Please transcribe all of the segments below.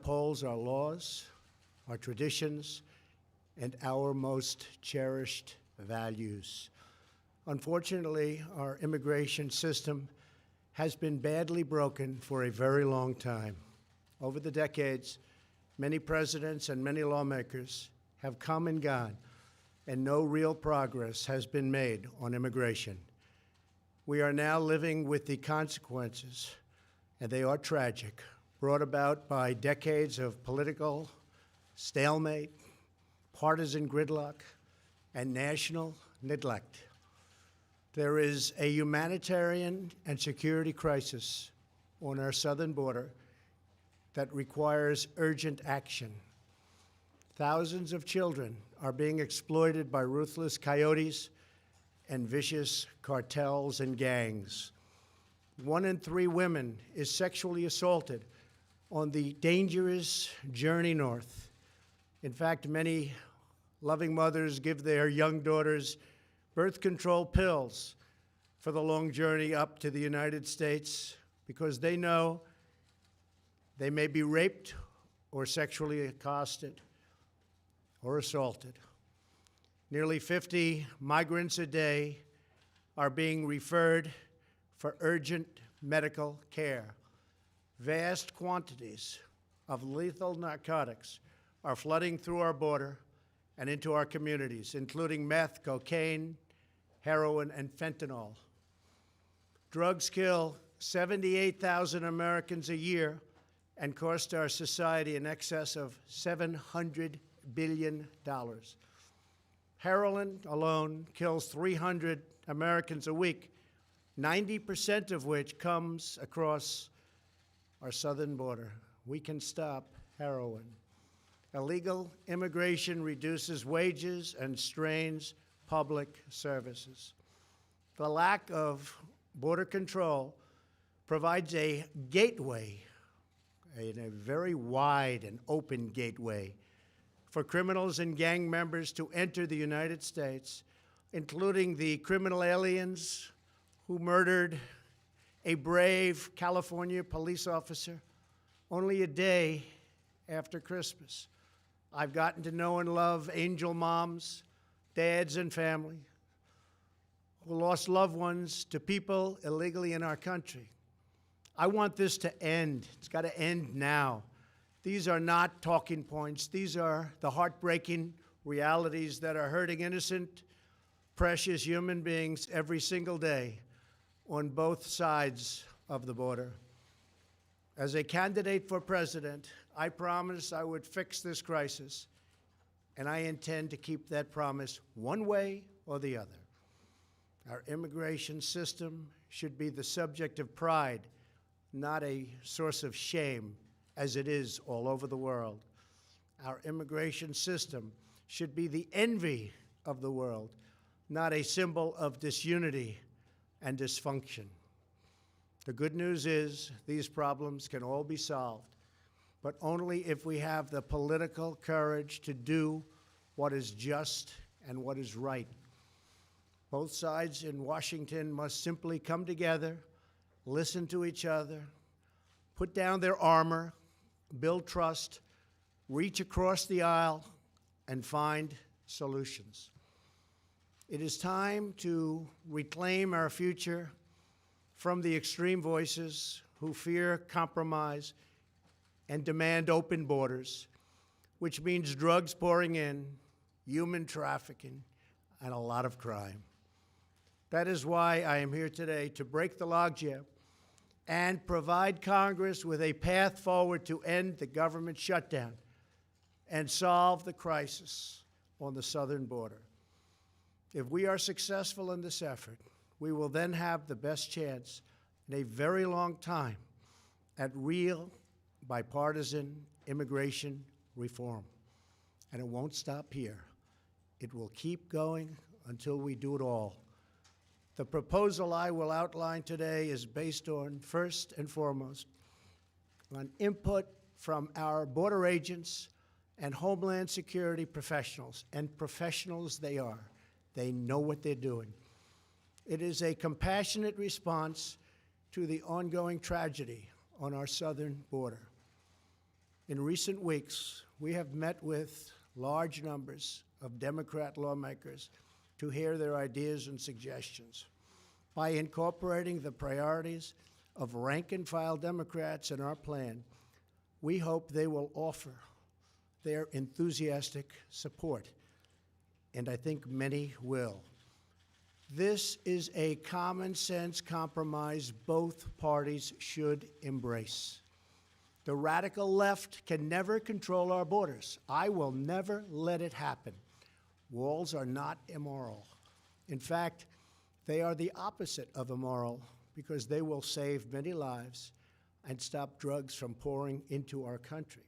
upholds our laws, our traditions, and our most cherished values. Unfortunately, our immigration system has been badly broken for a very long time. Over the decades, many presidents and many lawmakers have come and gone, and no real progress has been made on immigration. We are now living with the consequences, and they are tragic, brought about by decades of political stalemate, partisan gridlock, and national neglect. There is a humanitarian and security crisis on our southern border that requires urgent action. Thousands of children are being exploited by ruthless coyotes and vicious cartels and gangs. 1 in 3 women is sexually assaulted on the dangerous journey north. In fact, many loving mothers give their young daughters birth control pills for the long journey up to the United States because they know they may be raped or sexually accosted or assaulted. Nearly 50 migrants a day are being referred for urgent medical care. Vast quantities of lethal narcotics are flooding through our border and into our communities, including meth, cocaine, heroin, and fentanyl. Drugs kill 78,000 Americans a year and cost our society in excess of $700 billion. Heroin alone kills 300 Americans a week, 90% of which comes across our southern border. We can stop heroin. Illegal immigration reduces wages and strains public services. The lack of border control provides a gateway, a very wide and open gateway, for criminals and gang members to enter the United States, including the criminal aliens who murdered a brave California police officer only a day after Christmas. I've gotten to know and love angel moms, dads, and family who lost loved ones to people illegally in our country. I want this to end. It's got to end now. These are not talking points. These are the heartbreaking realities that are hurting innocent, precious human beings every single day on both sides of the border. As a candidate for president, I promised I would fix this crisis, and I intend to keep that promise one way or the other. Our immigration system should be the subject of pride, not a source of shame, as it is all over the world. Our immigration system should be the envy of the world, not a symbol of disunity and dysfunction. The good news is these problems can all be solved, but only if we have the political courage to do what is just and what is right. Both sides in Washington must simply come together, listen to each other, put down their armor, build trust, reach across the aisle, and find solutions. It is time to reclaim our future from the extreme voices who fear compromise and demand open borders, which means drugs pouring in, human trafficking, and a lot of crime. That is why I am here today, to break the logjam and provide Congress with a path forward to end the government shutdown and solve the crisis on the southern border. If we are successful in this effort, we will then have the best chance in a very long time at real bipartisan immigration reform. And it won't stop here. It will keep going until we do it all. The proposal I will outline today is based on, first and foremost, on input from our border agents and Homeland Security professionals, and professionals they are. They know what they're doing. It is a compassionate response to the ongoing tragedy on our southern border. In recent weeks, we have met with large numbers of Democrat lawmakers to hear their ideas and suggestions. By incorporating the priorities of rank-and-file Democrats in our plan, we hope they will offer their enthusiastic support, and I think many will. This is a common-sense compromise both parties should embrace. The radical left can never control our borders. I will never let it happen. Walls are not immoral. In fact, they are the opposite of immoral because they will save many lives and stop drugs from pouring into our country.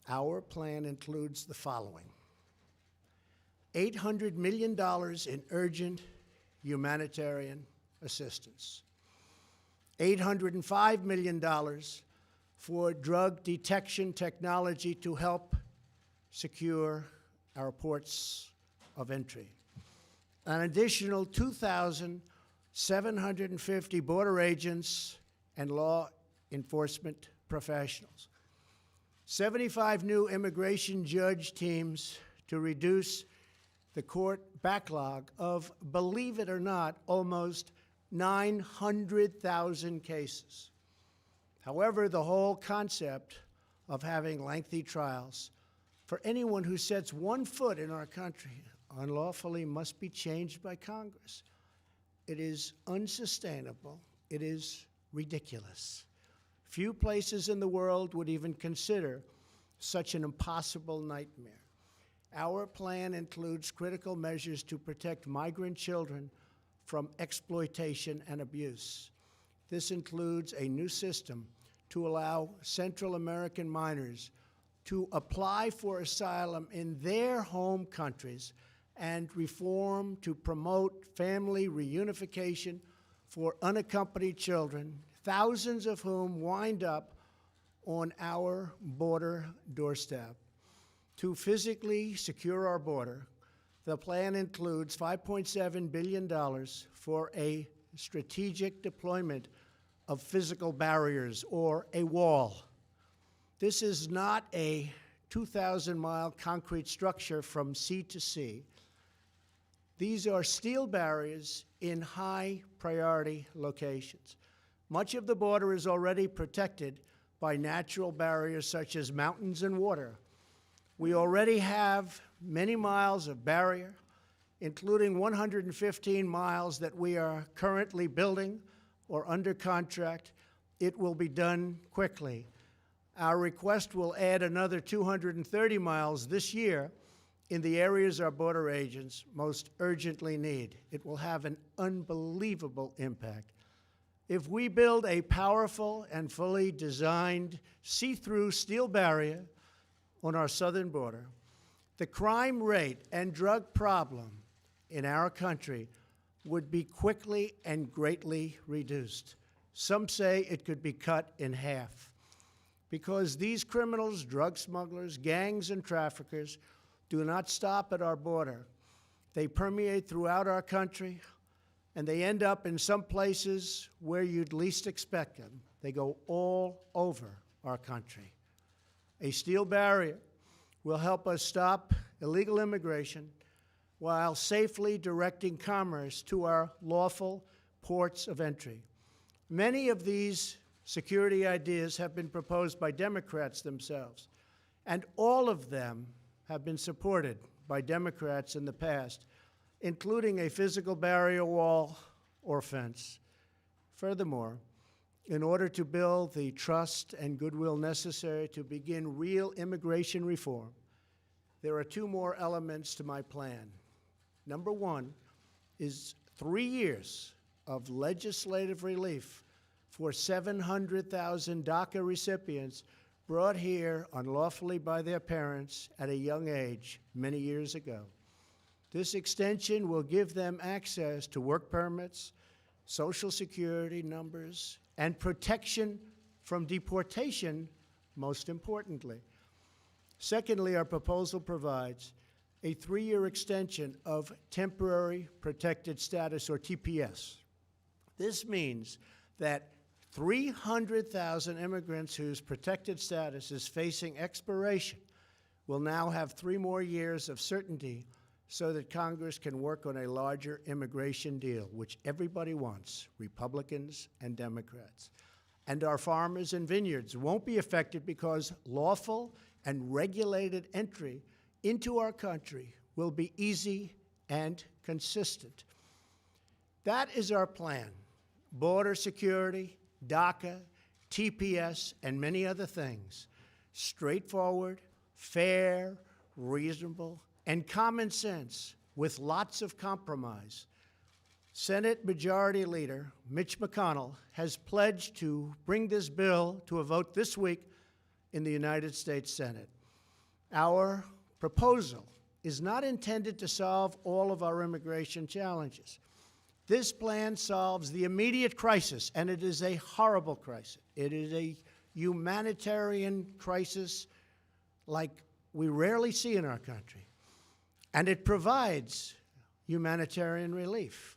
Our plan includes the following: $800 million in urgent humanitarian assistance, $805 million for drug detection technology to help secure our ports of entry, an additional 2,750 border agents and law enforcement professionals, 75 new immigration judge teams to reduce the court backlog of, believe it or not, almost 900,000 cases. However, the whole concept of having lengthy trials for anyone who sets one foot in our country unlawfully must be changed by Congress. It is unsustainable. It is ridiculous. Few places in the world would even consider such an impossible nightmare. Our plan includes critical measures to protect migrant children from exploitation and abuse. This includes a new system to allow Central American minors to apply for asylum in their home countries and reform to promote family reunification for unaccompanied children, thousands of whom wind up on our border doorstep. To physically secure our border, the plan includes $5.7 billion for a strategic deployment of physical barriers, or a wall. This is not a 2,000-mile concrete structure from sea to sea. These are steel barriers in high-priority locations. Much of the border is already protected by natural barriers such as mountains and water. We already have many miles of barrier, including 115 miles that we are currently building or under contract. It will be done quickly. Our request will add another 230 miles this year in the areas our border agents most urgently need. It will have an unbelievable impact. If we build a powerful and fully designed see-through steel barrier on our southern border, the crime rate and drug problem in our country would be quickly and greatly reduced. Some say it could be cut in half. Because these criminals, drug smugglers, gangs, and traffickers do not stop at our border. They permeate throughout our country, and they end up in some places where you'd least expect them. They go all over our country. A steel barrier will help us stop illegal immigration while safely directing commerce to our lawful ports of entry. Many of these security ideas have been proposed by Democrats themselves, and all of them have been supported by Democrats in the past, including a physical barrier wall or fence. Furthermore, in order to build the trust and goodwill necessary to begin real immigration reform, there are two more elements to my plan. Number one is 3 years of legislative relief for 700,000 DACA recipients brought here unlawfully by their parents at a young age many years ago. This extension will give them access to work permits, Social Security numbers, and protection from deportation, most importantly. Secondly, our proposal provides a 3-year extension of temporary protected status, or TPS. This means that 300,000 immigrants whose protected status is facing expiration will now have 3 more years of certainty so that Congress can work on a larger immigration deal, which everybody wants, Republicans and Democrats. And our farmers and vineyards won't be affected because lawful and regulated entry into our country will be easy and consistent. That is our plan. Border security, DACA, TPS, and many other things. Straightforward, fair, reasonable, and common sense with lots of compromise. Senate Majority Leader Mitch McConnell has pledged to bring this bill to a vote this week in the United States Senate. Our proposal is not intended to solve all of our immigration challenges. This plan solves the immediate crisis, and it is a horrible crisis. It is a humanitarian crisis like we rarely see in our country. And it provides humanitarian relief,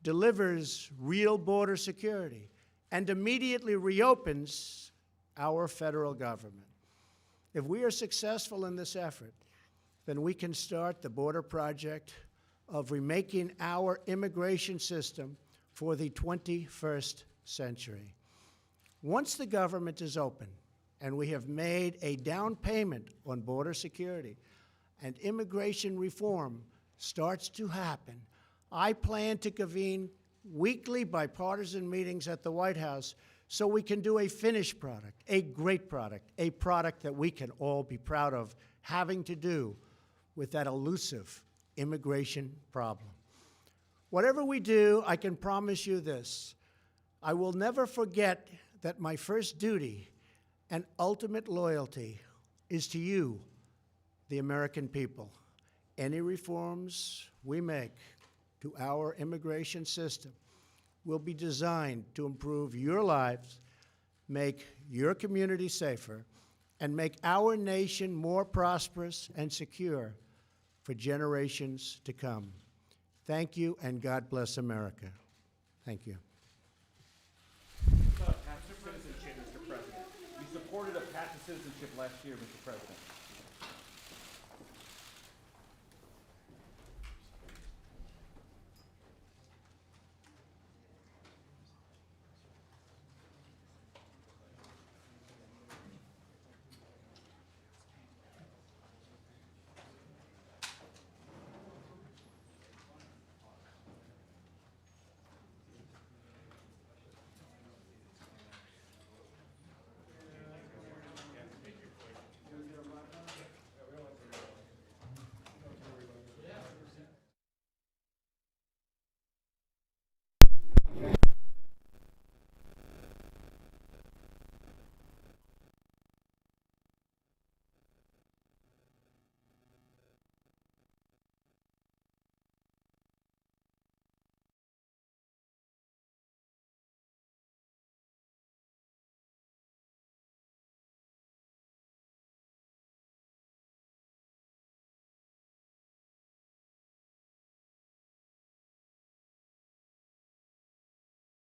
delivers real border security, and immediately reopens our federal government. If we are successful in this effort, then we can start the border project of remaking our immigration system for the 21st century. Once the government is open and we have made a down payment on border security and immigration reform starts to happen, I plan to convene weekly bipartisan meetings at the White House so we can do a finished product, a great product, a product that we can all be proud of having to do with that elusive immigration problem. Whatever we do, I can promise you this: I will never forget that my first duty and ultimate loyalty is to you, the American people. Any reforms we make to our immigration system will be designed to improve your lives, make your community safer, and make our nation more prosperous and secure for generations to come. Thank you, and God bless America. Thank you. Path to citizenship, Mr. President. You supported a path to citizenship last year, Mr. President.